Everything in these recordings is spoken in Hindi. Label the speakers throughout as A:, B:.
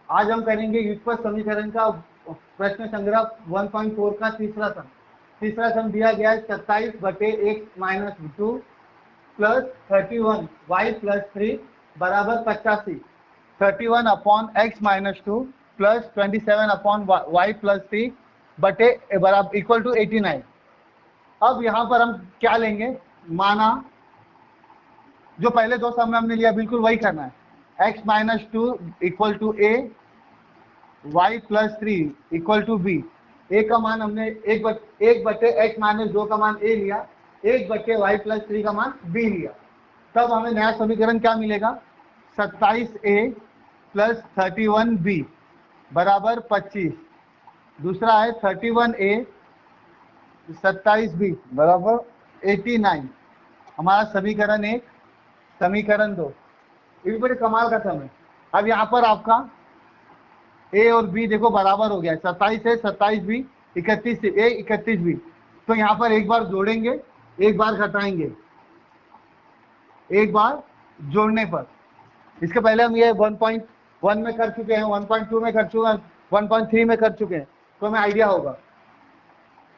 A: आज हम करेंगे व्युत्पन्न समीकरण का प्रश्न संग्रह 1.4 का तीसरा सम। तीसरा सम दिया गया है 27/x-2 प्लस 31y+3 बराबर 85। 31/x-2 प्लस 27/y+3 बटे बराबर इक्वल टू 89। अब यहाँ पर हम क्या लेंगे, माना जो पहले दो सम में हमने लिया बिल्कुल वही करना है। x-2 equal to a, y+3 equal to b। a का मान हमने एक बटे x-2 का मान a लिया, 1/y+3 का मान b लिया। तब हमें नया समीकरण क्या मिलेगा, 27a प्लस 31b बराबर 25। दूसरा है 31a 27b बराबर 89। हमारा समीकरण 1, समीकरण 2। ये भी बड़े कमाल का सम है। अब यहाँ पर आपका a और b देखो बराबर हो गया है, 27 है 27b, 31 a 31b। तो यहाँ पर एक बार जोड़ेंगे, एक बार घटाएंगे, एक बार जोड़ने पर। इसके पहले हम ये 1.1 में कर चुके हैं, 1.2 में कर चुके हैं, 1.3 में कर चुके हैं, तो हमें आइडिया होगा।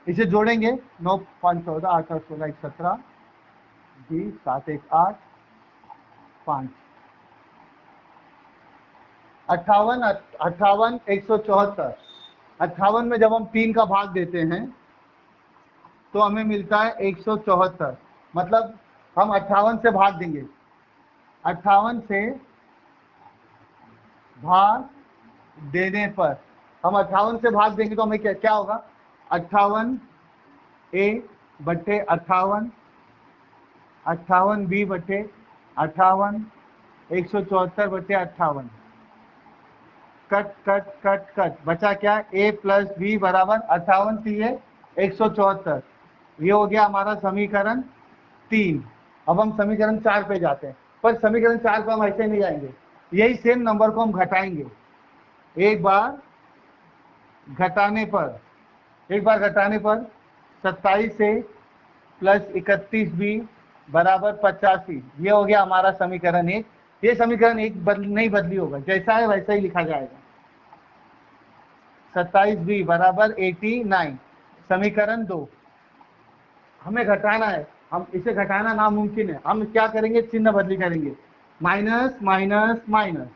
A: इसे जोड़ेंगे, 9 5 14 8 8 16 17 20 7 1 8 5 58 174। 58 में जब हम 3 का भाग देते हैं तो हमें मिलता है 174। मतलब हम 58 से भाग देंगे, 58 से भाग देने पर हम 58 से भाग देंगे तो हमें क्या होगा, 58a बटे 58, 58b बटे 58, 174/58। कट कट कट कट बचा क्या, a प्लस b बराबर 58 × 174। ये हो गया हमारा समीकरण 3। अब हम समीकरण 4 पे जाते हैं, पर समीकरण 4 पे हम ऐसे नहीं जाएंगे, यही सेम नंबर को हम घटाएंगे। एक बार घटाने पर 27a प्लस 31b बराबर 85। ये हो गया हमारा समीकरण 1। ये समीकरण 1 नहीं बदली होगा, जैसा है वैसा ही लिखा जाएगा। 27b बराबर 89। समीकरण 2, हमें घटाना है, हम इसे घटाना नामुमकिन है। हम क्या करेंगे, चिन्ह बदली करेंगे, माइनस माइनस माइनस।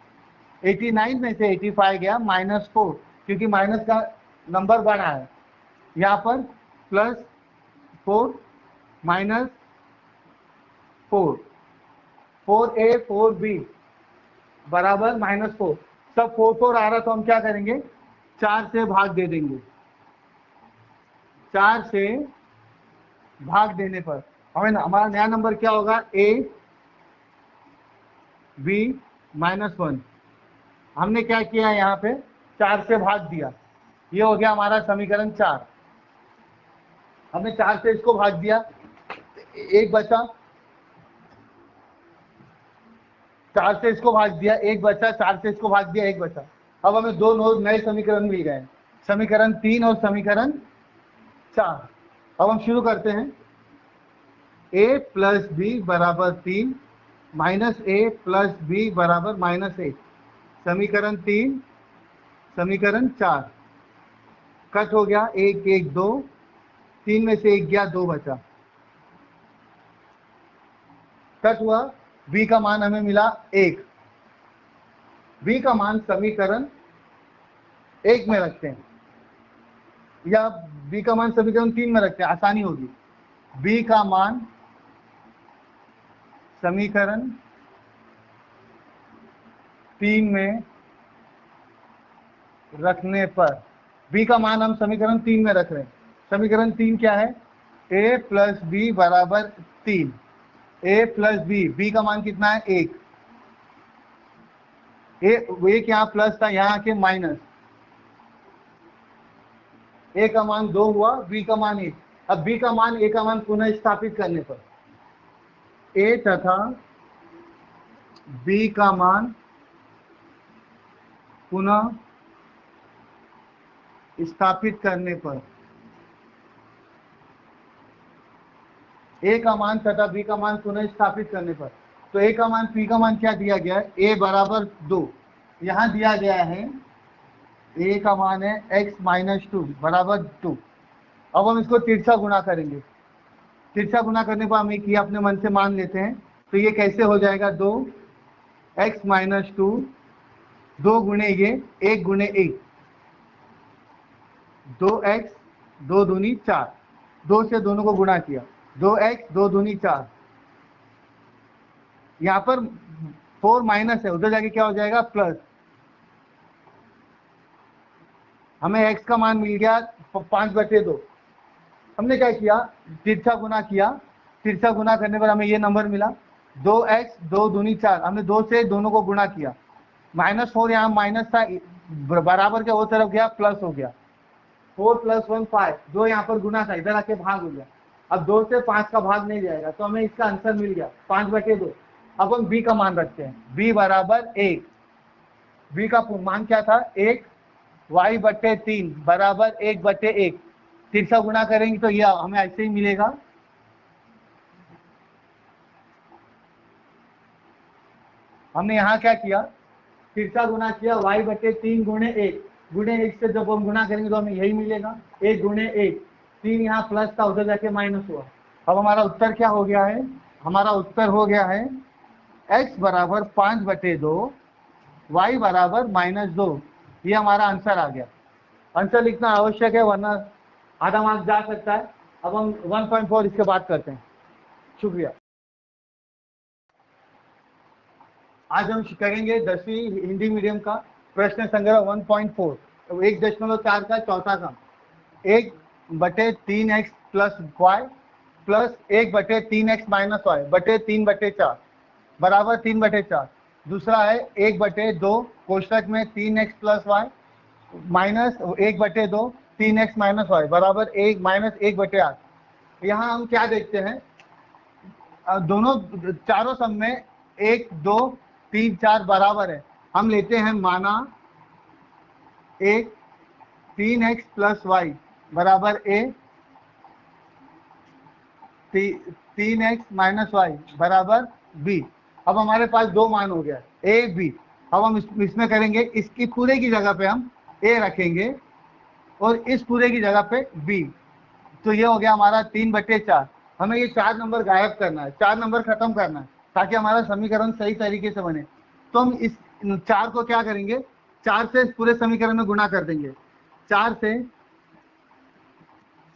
A: 89 में से 85 गया, -4, क्योंकि माइनस का नंबर बढ़ा है। यहाँ पर +4 -4, 4a 4b बराबर -4। सब 4 आ रहा तो हम क्या करेंगे, 4 से भाग दे देंगे। 4 से भाग देने पर हमें हमारा नया नंबर क्या होगा, a b -1। हमने क्या किया यहाँ पे, 4 से भाग दिया, ये हो गया हमारा समीकरण 4। हमने 4 से इसको भाग दिया, एक बचा, 4 से इसको भाग दिया, एक बचा, 4 से इसको भाग दिया, एक बचा। अब हमें दो नए समीकरण मिल गए, समीकरण 3 और समीकरण 4। अब हम शुरू करते हैं, a प्लस b बराबर 3 माइनस a प्लस b बराबर -1। समीकरण 3, समीकरण 4 कट हो गया, 1 1 2, 3 में से 1 गया, 2 बचा, कट हुआ। b का मान हमें मिला 1। b का मान समीकरण 1 में रखते हैं, या b का मान समीकरण 3 में रखते हैं, आसानी होगी। b का मान समीकरण 3 में रखने पर, b का मान हम समीकरण 3 में रख रहे हैं। समीकरण 3 क्या है, a प्लस b बराबर 3। a प्लस b का मान कितना है, 1। एक यहाँ प्लस था, यहाँ के माइनस। a का मान 2 हुआ, b का मान 1। अब b का मान a का मान पुनः स्थापित करने पर a तथा b का मान पुनः स्थापित करने पर, a का मान तथा b का मान पुनः स्थापित करने पर, तो a का मान p का मान क्या दिया गया है, a बराबर 2, यहाँ दिया गया है a का मान है x माइनस 2 बराबर 2। अब हम इसको तिरछा गुणा करेंगे। तिरछा गुणा करने पर हम एक ये अपने मन से मान लेते हैं, तो ये कैसे हो जाएगा, 2x माइनस 2, 2 गुणे ये 1 गुणे 1, 2x 2 दूनी 4, 2 से दोनों को गुणा किया, 2x 2 दूनी 4। यहाँ पर 4 माइनस है, उधर जाके क्या हो जाएगा प्लस। हमें x का मान मिल गया 5/2। हमने क्या किया, तिरछा गुना किया। तिरछा गुना करने पर हमें ये नंबर मिला 2x 2 दूनी 4। हमने 2 से दोनों को गुणा किया, -4 यहाँ माइनस था, बराबर के वो तरफ गया, प्लस हो गया। 4 + 1 5, 2 यहाँ पर गुना था, इधर आके भाग हो गया। अब 2 से 5 का भाग नहीं जाएगा, तो हमें इसका आंसर मिल गया 5/2। अब हम b का मान रखते हैं, b बराबर 1। b का मान क्या था, 1, y/3 बराबर 1/1। तिरछा गुणा करेंगे तो यह हमें ऐसे ही मिलेगा। हमने यहाँ क्या किया, तिरछा गुणा किया, y/3 गुणे 1 गुणे 1 से जब हम गुणा करेंगे तो हमें यही मिलेगा 1 गुणे 1। 3 यहाँ प्लस था, उधर जाके माइनस हुआ। अब हमारा उत्तर क्या हो गया है, हमारा उत्तर हो गया है x बराबर 5/2, y बराबर -2। ये हमारा आंसर आ गया। आंसर लिखना आवश्यक है, वरना आधा मार्क्स जा सकता है। अब हम 1.4 इसके बाद करते हैं। शुक्रिया। आज हम करेंगे 10वीं हिंदी मीडियम का प्रश्न संग्रह 1.4, 1.4 का चौथा काम। 1/3x plus y plus 1/3x minus y बटे 3/4 बराबर 3/4। दूसरा है 1/2 कोष्टक में 3x plus y minus 1/2 3x minus y बराबर 1 माइनस 1/8। यहाँ हम क्या देखते हैं, दोनों चारों सम में 1 2 3 4 बराबर है। हम लेते हैं माना 1 3x प्लस y बराबर a, 3x माइनस y बराबर b। अब हमारे पास दो मान हो गया a b। अब हम इसमें करेंगे, इसकी पूरे की जगह पे हम a रखेंगे और इस पूरे की जगह पे b। तो ये हो गया हमारा 3/4। हमें ये 4 नंबर गायब करना है, 4 नंबर खत्म करना है, ताकि हमारा समीकरण सही तरीके से बने। तो हम इस 4 को क्या करेंगे, 4 से पूरे समीकरण में गुणा कर देंगे। 4 से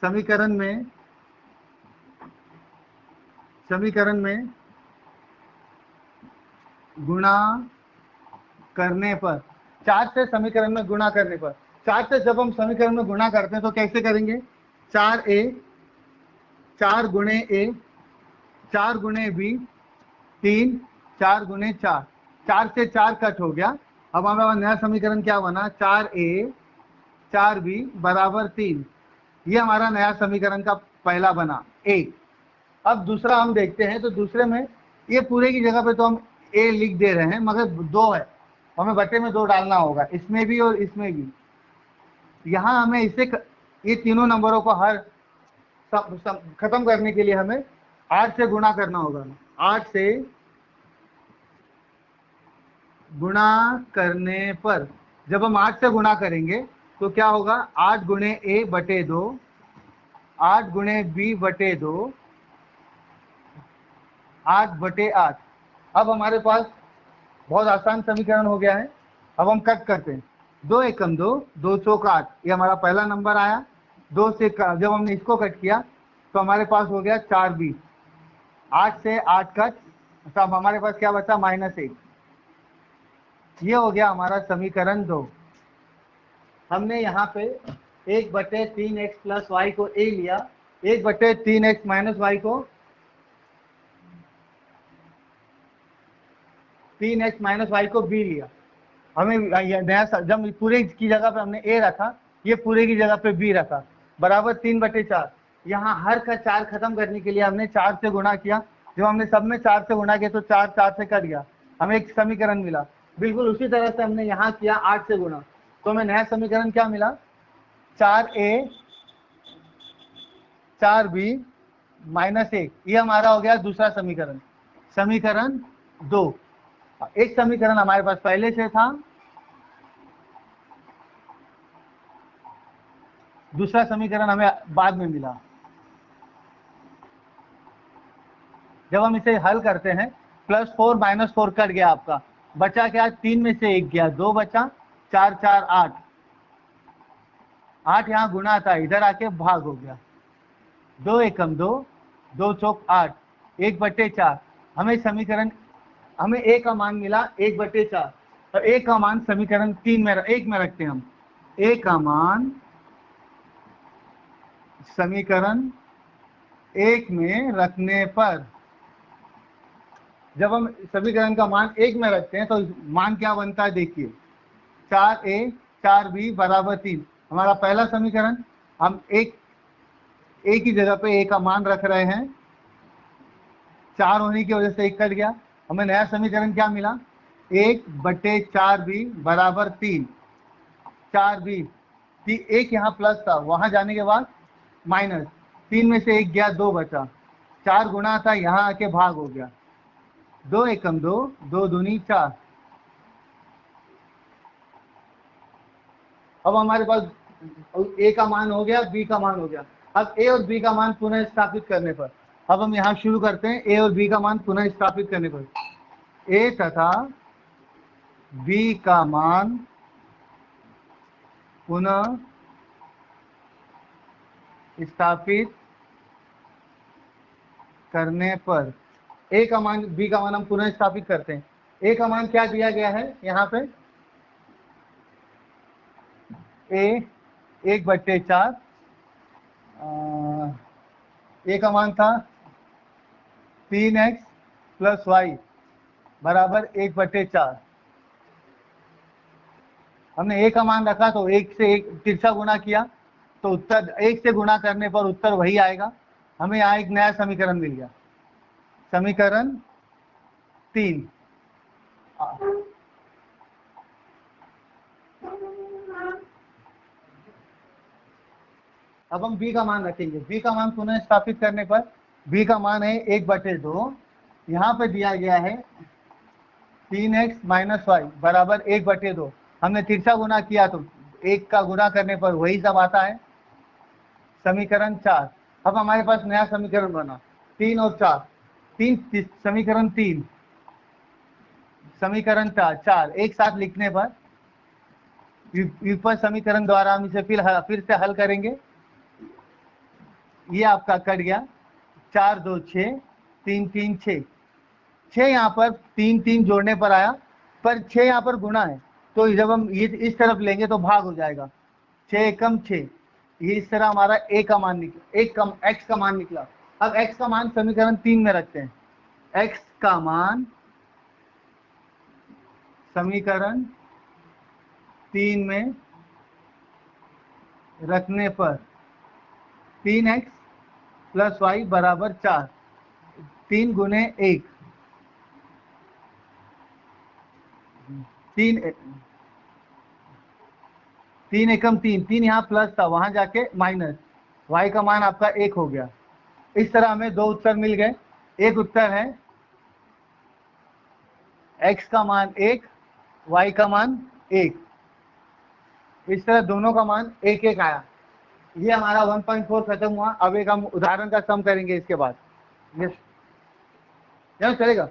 A: समीकरण में गुणा करने पर, 4 से समीकरण में गुणा करने पर, 4 से जब हम समीकरण में गुणा करते हैं तो कैसे करेंगे, 4a 4 गुणे a 4 गुणे b 3 4 गुणे 4, 4 से 4 कट हो गया। अब हमारा नया समीकरण क्या बना, 4a 4b बराबर 3। ये हमारा नया समीकरण का पहला बना एक। अब दूसरा हम देखते हैं, तो दूसरे में ये पूरे की जगह पे तो हम a लिख दे रहे हैं, मगर 2 है, हमें बटे में 2 डालना होगा, इसमें भी और इसमें भी। यहाँ हमें इसे ये तीनों नंबरों को हर खत्म करने के लिए हमें 8 से गुणा करना होगा। 8 से गुणा करने पर, जब हम 8 से गुणा करेंगे तो क्या होगा, 8 गुणे a बटे 2, 8 गुणे b बटे 2, 8/8। अब हमारे पास बहुत आसान समीकरण हो गया है। अब हम कट करते हैं, 2 एकम 2, 2 चौक 8, ये हमारा पहला नंबर आया। 2 से जब हमने इसको कट किया तो हमारे पास हो गया 4b। 8 से 8 कट, तब हमारे पास क्या बचा, -1। ये हो गया हमारा समीकरण 2। हमने यहाँ पे 1/3x प्लस y को a लिया, 1/3x माइनस y को 3x माइनस y को b लिया। हमें नया, जब पूरे की जगह पे हमने a रखा, ये पूरे की जगह पे b रखा, बराबर 3/4। यहाँ हर का 4 खत्म करने के लिए हमने 4 से गुणा किया। जब हमने सब में 4 से गुणा किया तो 4 4 से कट गया, हमें एक समीकरण मिला। बिल्कुल उसी तरह से हमने यहाँ किया 8 से गुणा, तो हमें नया समीकरण क्या मिला, 4a 4b -1। ये हमारा हो गया दूसरा समीकरण, समीकरण 2। एक समीकरण हमारे पास पहले से था, दूसरा समीकरण हमें बाद में मिला। जब हम इसे हल करते हैं +4 -4 कट गया आपका, बचा क्या? 3 में से 1 गया, 2 बचा, 4 4 8, 8 यहाँ गुना था, इधर आके भाग हो गया, 2 एकम 2, 2 चौक 8, 1/4। हमें समीकरण, हमें a का मान मिला 1/4, और a का मान समीकरण 1 में रखते हैं हम। a का मान समीकरण 1 में रखने पर, जब हम समीकरण का मान 1 में रखते हैं तो मान क्या बनता है देखिए, 4a 4b = 3। हमारा पहला समीकरण, हम एक a की जगह पे a का मान रख रहे हैं, 4 होने की वजह से 1 कट गया। हमें नया समीकरण क्या मिला? 1/4b = 3। 4b, 1 यहाँ प्लस था, वहां जाने के बाद माइनस, 3 में से 1 गया, 2 बचा, 4 गुना था, यहाँ आके भाग हो गया, 2 एकम 2, 2 दूनी 4। अब हमारे पास a का मान हो गया, b का मान हो गया। अब a और b का मान पुनः स्थापित करने पर, अब हम यहाँ शुरू करते हैं। a और b का मान पुनः स्थापित करने पर, a तथा b का मान पुनः स्थापित करने पर, a का मान b का मान हम पुनः स्थापित करते हैं। a का मान क्या दिया गया है यहाँ पे? a 1/4, a का मान था 3x + y = 1/4। हमने a का मान रखा तो 1 से 1 तिरछा गुना किया तो उत्तर, 1 से गुना करने पर उत्तर वही आएगा। हमें यहाँ एक नया समीकरण मिल गया, समीकरण 3। अब हम b का मान रखेंगे। b का मान पुनः स्थापित करने पर b का मान है 1/2, यहाँ पे दिया गया है 3x - y = 1/2। हमने तिरछा गुना किया तो 1 का गुना करने पर वही सब आता है, समीकरण 4। अब हमारे पास नया समीकरण बना 3 और 4, 3 समीकरण 3, समीकरण 4 एक साथ लिखने पर व्युत्पन्न समीकरण द्वारा हम इसे फिर से हल करेंगे। ये आपका कट गया, 4 2 6, 3 3 6, 6 यहाँ पर 3 3 जोड़ने पर आया, पर 6 यहाँ पर गुना है, तो जब हम ये इस तरफ लेंगे तो भाग हो जाएगा, 6 एकम 6। ये इस तरह हमारा a का मान निकला, x का मान निकला। अब x का मान समीकरण 3 में रखते हैं। x का मान समीकरण 3 में रखने पर 3x + y = 4, 3 गुने 1, 3 एकम 3, 3 यहाँ प्लस था, वहां जाके माइनस, y का मान आपका 1 हो गया। इस तरह हमें 2 उत्तर मिल गए। एक उत्तर है x का मान 1, y का मान 1, इस तरह दोनों का मान 1 1 आया। ये हमारा 1.4 खत्म हुआ। अब एक हम उदाहरण का सम करेंगे इसके बाद। यस, चलेगा।